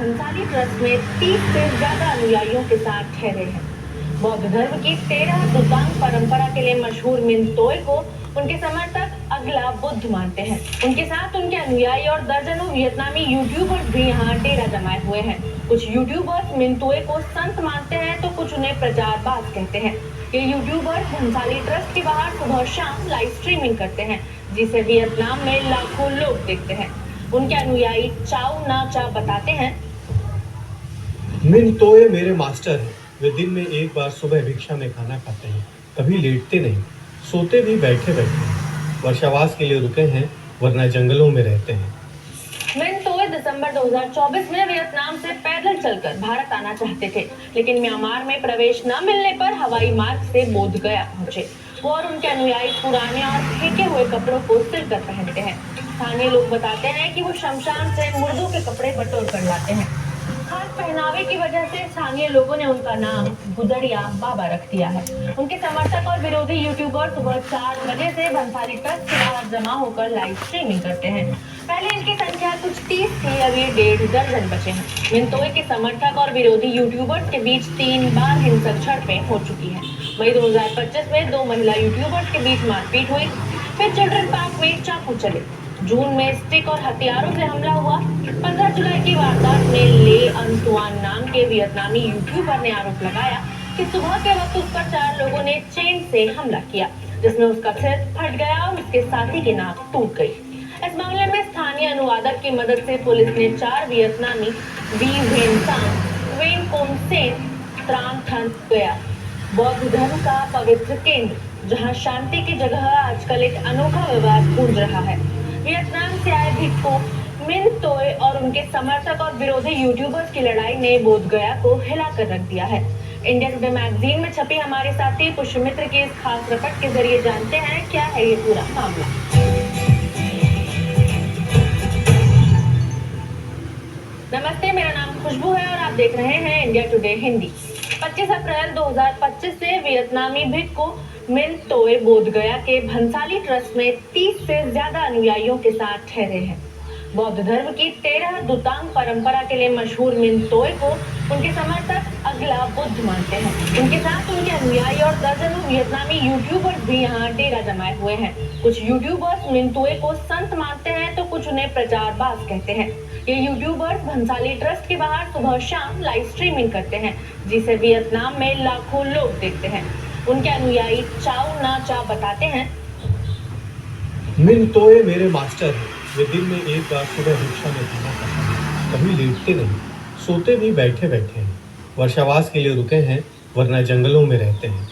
Bhansali trust में 30 से ज्यादा अनुयायियों के साथ ठहरे हैं। बौद्ध धर्म की 13 दुतांग परंपरा के लिए मशहूर मिनतोय को उनके समर्थक अगला बुद्ध मानते हैं। उनके साथ उनके अनुयायी और दर्जनों वियतनामी यूट्यूबर्स भी यहाँ डेरा जमाए हुए हैं। कुछ यूट्यूबर्स मिनतोय को संत मानते हैं तो कुछ उन्हें प्रचारबाज कहते हैं। ये यूट्यूबर्स भंसाली ट्रस्ट के बाहर सुबह शाम लाइव स्ट्रीमिंग करते हैं, जिसे वियतनाम में लाखों लोग देखते हैं। उनके अनुयायी चाउ ना चा बताते हैं, मिन तोय मेरे मास्टर हैं। वे दिन में एक बार सुबह भिक्षा में खाना खाते हैं, कभी लेटते नहीं, सोते भी बैठे बैठे हैं। वर्षावास के लिए रुके हैं, वरना जंगलों में रहते हैं। मिनतोय दिसंबर 2024 में वियतनाम से पैदल चलकर भारत आना चाहते थे, लेकिन म्यांमार में प्रवेश न मिलने पर हवाई मार्ग से बोध गया पहुंचे। वो और उनके अनुयायी पुराने और फेंके हुए कपड़ों को सिलकर पहनते हैं। स्थानीय लोग बताते हैं कि वो शमशान से मुर्दों के कपड़े बटोर कर लाते हैं। खास पहनावे की वजह से स्थानीय लोगों ने उनका नाम गुदड़िया बाबा रख दिया है। उनके समर्थक और विरोधी यूट्यूबर सुबह 4 बजे से भंसाली ट्रस्ट के बाहर जमा होकर लाइव स्ट्रीमिंग करते हैं। पहले इनकी संख्या कुछ 30 थी, अब ये 1.5 दर्जन बचे हैं। मिनतोय के समर्थक और विरोधी यूट्यूबर्स के बीच 3 बार हिंसक झड़पें हो चुकी हैं। मई 2025 में 2 महिला यूट्यूबर्स के बीच मारपीट हुई, फिर चिल्ड्रन पार्क में चाकू चले। जून में स्टिक और हथियारों से हमला हुआ। 15 जुलाई की वारदात में ले अंतुआन नाम के वियतनामी यूट्यूबर ने आरोप लगाया कि सुबह के वक्त उस पर 4 लोगों ने चेन से हमला किया, जिसमें उसका सिर फट गया और उसके साथी की नाक टूट गई। इस मामले में स्थानीय अनुवादक की मदद से पुलिस ने 4 वियतनामी वी वेन सांग, वेन कोम सेन, त्रान थन गया बौद्ध धर्म का पवित्र केंद्र, जहां शांति की जगह आजकल एक अनोखा विवाद गूंज रहा है। वियतनाम से आए भिक्खु मिनतोय और उनके समर्थक और विरोधी यूट्यूबर्स की लड़ाई ने बोध गया को हिलाकर रख दिया है। इंडिया टुडे मैगजीन में छपी हमारे साथी पुष्यमित्र की इस खास रिपोर्ट के जरिए जानते हैं क्या है ये पूरा मामला। नमस्ते, मेरा नाम खुशबू है और आप देख रहे हैं इंडिया टुडे हिंदी। 25 अप्रैल 2025 से वियतनामी भिक्खु मिनतोय बोध गया के भंसाली ट्रस्ट में 30 से ज्यादा अनुयायियों के साथ ठहरे हैं। बौद्ध धर्म की 13 दुतांग परंपरा के लिए मशहूर मिनतोय को उनके समर्थक अगला बुद्ध मानते हैं। उनके साथ उनके अनुयायी और दर्जनों वियतनामी यूट्यूबर्स भी यहाँ डेरा जमाए हुए हैं। कुछ यूट्यूबर्स मिनतोय को संत मानते हैं तो कुछ उन्हें प्रचारबाज कहते हैं। ये यूट्यूबर्स भंसाली ट्रस्ट के बाहर सुबह शाम लाइव स्ट्रीमिंग करते हैं, जिसे वियतनाम में लाखों लोग देखते हैं। उनके अनुयायी चाउ ना चा बताते हैं, मिन तोय मेरे मास्टर हैं। वे दिन में एक बार सुबह भिक्षा में खाना खाते हैं, कभी लेटते नहीं, सोते भी बैठे बैठे हैं। वर्षावास के लिए रुके हैं, वरना जंगलों में रहते हैं।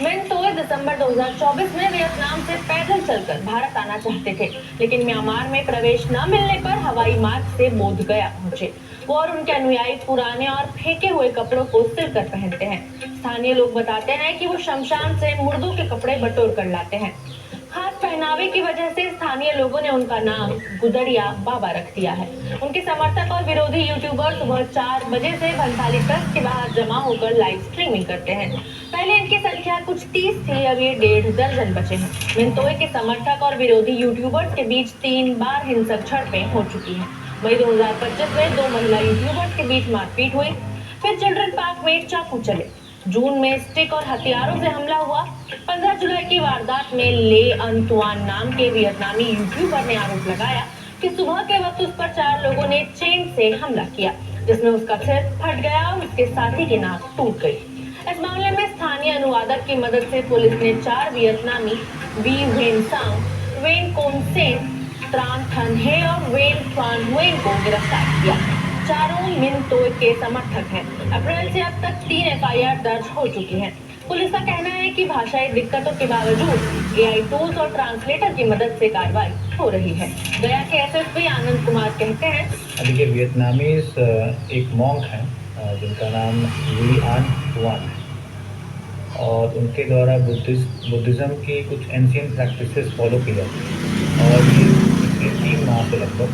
मिनतोय दिसंबर 2024 में वियतनाम से पैदल चलकर भारत आना चाहते थे, लेकिन म्यांमार में प्रवेश न मिलने पर हवाई मार्ग से बोध गया पहुंचे। वो और उनके अनुयायी पुराने और फेंके हुए कपड़ों को सिलकर पहनते हैं। स्थानीय लोग बताते हैं कि वो शमशान से मुर्दों के कपड़े बटोर कर लाते हैं। खास पहनावे की वजह से स्थानीय लोगों ने उनका नाम गुदड़िया बाबा रख दिया है। उनके समर्थक और विरोधी यूट्यूबर सुबह 4 बजे से भंसाली ट्रस्ट के बाहर जमा होकर लाइव स्ट्रीमिंग करते हैं। पहले इनकी संख्या कुछ 30 थी, अब ये 1.5 दर्जन बचे हैं। मिनतोय के समर्थक और विरोधी यूट्यूबर्स के बीच 3 बार हिंसक झड़पें हो चुकी हैं। मई 2025 में 2 महिला यूट्यूबर्स के बीच मारपीट हुई, फिर चिल्ड्रन पार्क में चाकू चले। जून में स्टिक और हथियारों से हमला हुआ। 15 जुलाई की वारदात में ले अंतुआन नाम के वियतनामी यूट्यूबर ने आरोप लगाया कि सुबह के वक्त उस पर 4 लोगों ने चेन से हमला किया, जिसमें उसका सिर फट गया और उसके साथी की नाक टूट गई। इस मामले में स्थानीय अनुवादक की मदद से पुलिस ने 4 वियतनामी वी वेन सांग, वेन कोम सेन, त्रान थन हे और वेन ट्वान वेन को गिरफ्तार किया। चारों मिनतोय के समर्थक हैं। अप्रैल से अब तक 3 एफआईआर दर्ज हो चुकी हैं। पुलिस का कहना है कि भाषाई दिक्कतों के बावजूद एआई टूल्स और ट्रांसलेटर की मदद से कार्रवाई हो रही है। गया के एसएसपी आनंद कुमार कहते हैं, देखिए वियतनामीज एक मॉन्क है जिनका नाम ली आन हुआन है और उनके द्वारा बुद्धिज़्म की कुछ एंशियंट प्रैक्टिसेस फॉलो की जाती है और ये पिछले 3 माह से लगभग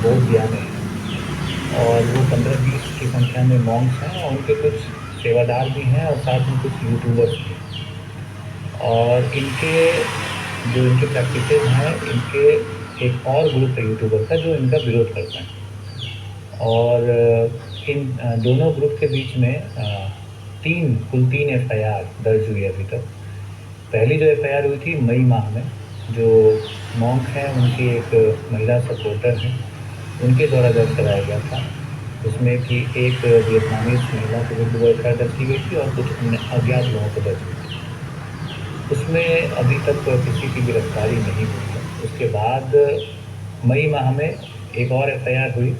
बोध गया में है और वो 15-20 की संख्या में मॉन्क्स हैं और उनके कुछ सेवादार भी हैं और साथ में कुछ यूट्यूबर्स भी हैं। और इनके जो इनके प्रैक्टिसेस हैं, इनके एक और ग्रुप है यूट्यूबर का जो इनका विरोध करता है और इन दोनों ग्रुप के बीच में कुल तीन एफआईआर दर्ज हुई है अभी तक। पहली जो एफआईआर हुई थी मई माह में, जो मॉन्क हैं उनकी एक महिला सपोर्टर हैं, उनके द्वारा दर्ज कराया गया था। उसमें कि एक वियतनामीज महिला के विरुद्ध वो एफआईआर दर्ज की गई थी और कुछ अन्य अज्ञात लोगों को दर्ज हुई थी। उसमें अभी तक किसी की गिरफ्तारी नहीं हुई है। उसके बाद मई माह में एक और एफआईआर हुई,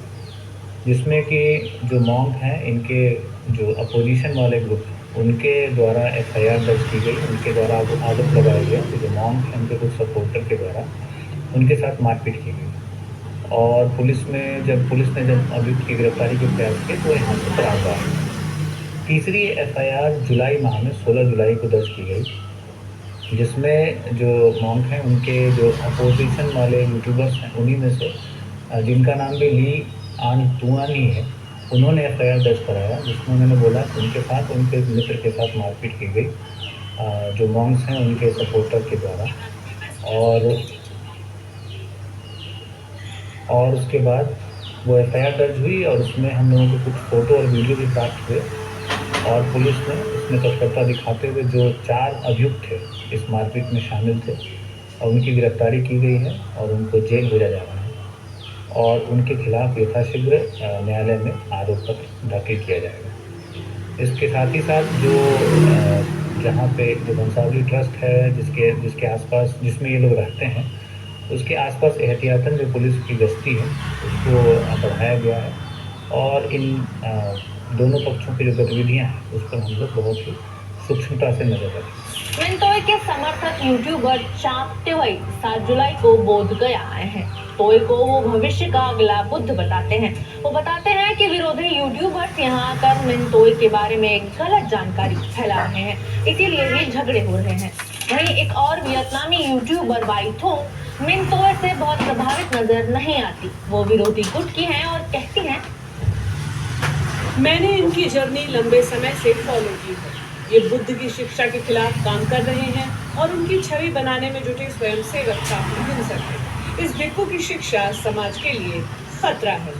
जिसमें कि जो मॉन्क हैं इनके जो अपोजिशन वाले ग्रुप हैं, उनके द्वारा एफआईआर दर्ज की गई। उनके द्वारा आरोप लगाया गया कि जो मॉन्क हैं उनके कुछ सपोर्टर के द्वारा उनके साथ मारपीट की गई। और पुलिस ने जब अभियुक्त की गिरफ्तारी के प्रयास किए तो यहाँ से फरार हुआ। तीसरी एफआईआर जुलाई माह में 16 जुलाई को दर्ज की गई, जिसमें जो मॉन्क हैं उनके जो अपोजिशन वाले यूट्यूबर्स हैं उन्हीं में से जिनका नाम भी ली आन तुआनी है, उन्होंने एफआईआर दर्ज कराया, जिसमें उन्होंने बोला कि उनके साथ उनके मित्र के साथ मारपीट की गई जो मॉन्क्स हैं उनके सपोर्टर के द्वारा। और उसके बाद वो एफआईआर दर्ज हुई और उसमें हम लोगों को कुछ फ़ोटो और वीडियो भी प्राप्त हुए और पुलिस ने उसमें तत्परता दिखाते हुए जो 4 अभियुक्त थे इस मारपीट में शामिल थे और उनकी गिरफ्तारी की गई है और उनको जेल भेजा जा रहा है और उनके खिलाफ यथाशीघ्र न्यायालय में आरोप पत्र दाखिल किया जाएगा। इसके साथ ही साथ जो जहाँ पे जो बंसावली ट्रस्ट है जिसके आसपास जिसमें ये लोग रहते हैं, उसके आसपास एहतियातन जो पुलिस की गश्ती है उसको बढ़ाया गया है और इन दोनों पक्षों की जो गतिविधियाँ हैं उस पर हम लोग बहुत ही सूक्ष्मता से नजर रखें। मिन तोय के समर्थक यूट्यूबर चाप तेवई 7 जुलाई को बोध गया आए हैं। तोय को वो भविष्य का अगला बुद्ध बताते हैं। वो बताते हैं कि विरोधी यूट्यूबर्स यहाँ आकर मिन तोय के बारे में गलत जानकारी फैला रहे हैं, इसीलिए ये झगड़े हो रहे हैं। वहीं एक और वियतनामी यूट्यूबर वाई थो मिन तोय से बहुत प्रभावित नजर नहीं आती। वो विरोधी गुट की हैं और कहती हैं, मैंने इनकी जर्नी लंबे समय से फॉलो की है। ये बुद्ध की शिक्षा के खिलाफ काम कर रहे हैं और उनकी छवि बनाने में जुटे स्वयंसेवक काफी हिंसक हैं। इस भिक्खु की शिक्षा समाज के लिए खतरा है।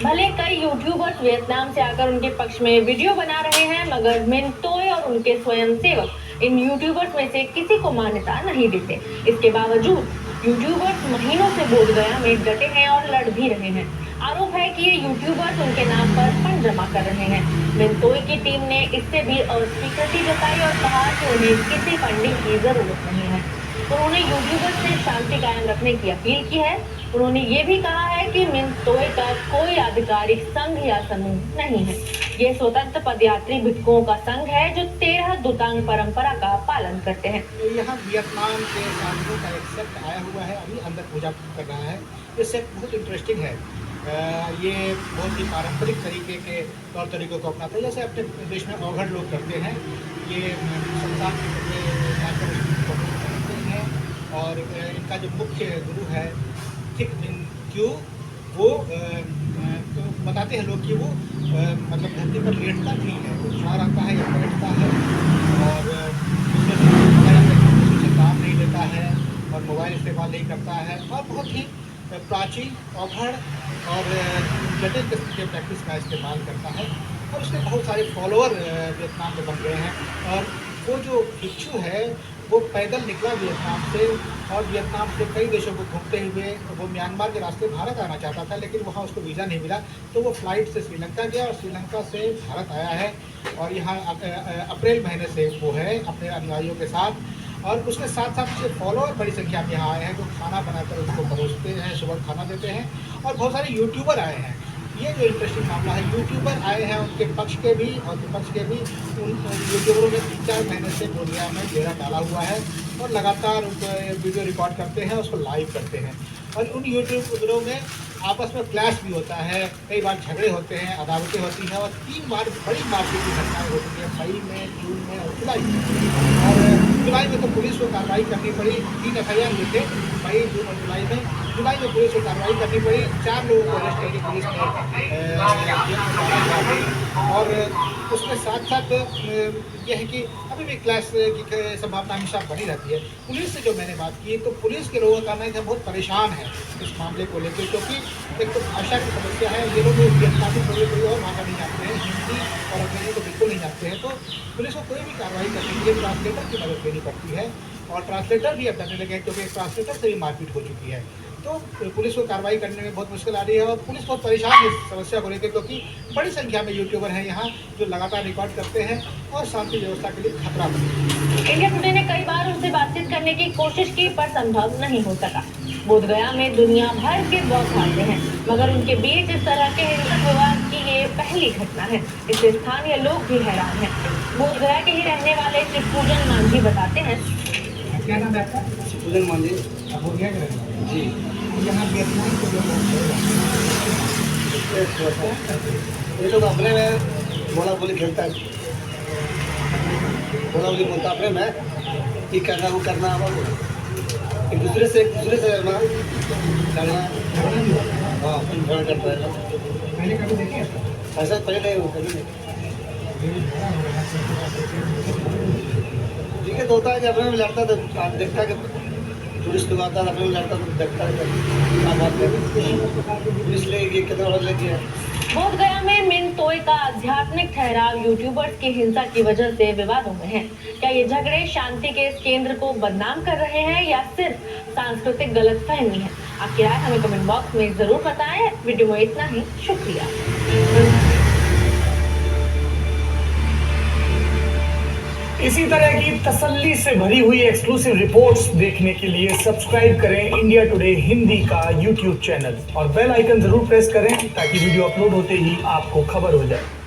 भले कई यूट्यूबर्स वियतनाम से आकर उनके पक्ष में वीडियो बना रहे हैं, मगर मिन तोय और उनके स्वयंसेवक इन यूट्यूबर्स में से किसी को मान्यता नहीं देते। इसके बावजूद यूट्यूबर्स महीनों से बोधगया में डटे हैं और लड़ भी रहे हैं। आरोप है कि ये यूट्यूबर्स उनके नाम पर फंड जमा कर रहे हैं। मिन तोय की टीम ने इससे भी अस्वीकृति जताई और कहा कि उन्हें किसी फंडिंग की जरूरत नहीं है। उन्होंने यूट्यूबर्स से शांति कायम रखने की अपील की है। उन्होंने ये भी कहा है कि मिन तोय का कोई आधिकारिक संघ या समूह नहीं है। ये स्वतंत्र पदयात्री भिक्षुओं का संघ है जो 13 दुतांग परंपरा का पालन करते हैं। यहाँ वियतनाम के साधुओं का एक सेक्ट आया हुआ है, अभी अंदर पूजा कर रहा है। ये सेक्ट बहुत इंटरेस्टिंग है। ये बहुत ही पारंपरिक तरीके के तौर तरीकों को अपनाते हैं, जैसे अपने देश में अवघड़ लोग करते हैं। ये संसार के करते हैं और इनका जो मुख्य गुरु है थिक मिन क्यू, वो बताते हैं लोग कि वो मतलब धरती पर लेटता नहीं है, वो खड़ा रहता है या बैठता है और दूसरे से काम नहीं लेता है और मोबाइल इस्तेमाल नहीं करता है और बहुत ही प्राचीन अवघड़ और जटिल किस्म के प्रैक्टिस का इस्तेमाल करता है और उसके बहुत सारे फॉलोअर वियतनाम में बन गए हैं। और वो जो भिक्षु है वो पैदल निकला वियतनाम से और वियतनाम से कई देशों को घूमते हुए वो म्यांमार के रास्ते भारत आना चाहता था, लेकिन वहाँ उसको वीज़ा नहीं मिला तो वो फ्लाइट से श्रीलंका गया और श्रीलंका से भारत आया है और यहाँ अप्रैल महीने से वो है अपने अनुयायियों के साथ। और उसके साथ साथ उसके फॉलोअर बड़ी संख्या में यहाँ आए हैं जो खाना बनाकर उसको परोसते हैं, सुबह खाना देते हैं। और बहुत सारे यूट्यूबर आए हैं। ये जो इंटरेस्टिंग मामला है, यूट्यूबर आए हैं उनके पक्ष के भी और विपक्ष के भी। उन यूट्यूबरों ने 3-4 महीने से बोधगया में डेरा डाला हुआ है और लगातार उनको वीडियो रिकॉर्ड करते हैं, उसको लाइव करते हैं। और उन यूट्यूबरों में आपस में क्लैश भी होता है, कई बार झगड़े होते हैं, अदावतें होती हैं और 3 बार बड़ी मारपीट की घटनाएँ हो चुकी हैं, मई में, जून में और जुलाई में। और जुलाई में तो पुलिस को कार्रवाई करनी पड़ी, 3 एफआईआर हुए थे मई, जून और जुलाई में। जुलाई में पुलिस को कार्रवाई करनी पड़ी, 4 लोगों को अरेस्ट करके पुलिस ने और उसके साथ साथ ये है कि अब अभी भी क्लैश की संभावना हमेशा बनी रहती है। पुलिस से जो मैंने बात की तो पुलिस के लोगों का कहना है कि बहुत परेशान है इस मामले को लेकर, क्योंकि एक तो भाषा की समस्या है। ये लोग वियतनामी कोई और भाषा नहीं जानते हैं, हिंदी और अंग्रेजी को बिल्कुल नहीं जानते हैं, तो पुलिस को कोई भी कार्रवाई करने के लिए ट्रांसलेटर की मदद लेनी पड़ती है और ट्रांसलेटर भी अब डरने लगे हैं, क्योंकि ट्रांसलेटर से भी मारपीट हो चुकी है। तो पुलिस को कार्रवाई करने में बहुत मुश्किल आ रही है और पुलिस बहुत परेशान है इस समस्या को लेकर, क्योंकि बड़ी संख्या में यूट्यूबर हैं यहाँ जो लगातार रिकॉर्ड करते हैं और शांति व्यवस्था के लिए खतरा बने। इंडिया टुडे ने कई बार उनसे बातचीत करने की कोशिश की पर संभव नहीं हो सका। बोधगया में दुनिया भर के ब्लॉग आते हैं, मगर उनके बीच इस तरह के हिंसक विवाद की ये पहली घटना है। इससे स्थानीय लोग भी हैरान हैं। बोधगया के ही रहने वाले शिवपूजन मांझी बताते हैं। क्या नाम है आपका? शिवपूजन मांझी। आप बोधगया के रहने वाले? जी। यहाँ वियतनाम के लोग ये लोग अपने में बोला बोली खेलता है, बोला बोली बोलता अपने में ये करना वो करना, एक दूसरे से लड़ना हाँ झगड़ा करता है। पहले कभी देखे ऐसा पहले नहीं कभी नहीं। ठीक है, तो होता है कि अपने में लड़ता तो देखता कि पुलिस लोग आता है, अपने में लड़ता तो देखता है क्या बात है, पुलिस लेगी कितना और लेगी है। बोधगया में मिन तोय का आध्यात्मिक ठहराव यूट्यूबर्स की हिंसा की वजह से विवादों में है। क्या ये झगड़े शांति के इस केंद्र को बदनाम कर रहे हैं या सिर्फ सांस्कृतिक गलतफहमी है? आपकी राय हमें कमेंट बॉक्स में जरूर बताएं। वीडियो में इतना ही, शुक्रिया। इसी तरह की तसल्ली से भरी हुई एक्सक्लूसिव रिपोर्ट्स देखने के लिए सब्सक्राइब करें इंडिया टुडे हिंदी का यूट्यूब चैनल और बेल आइकन जरूर प्रेस करें ताकि वीडियो अपलोड होते ही आपको खबर हो जाए।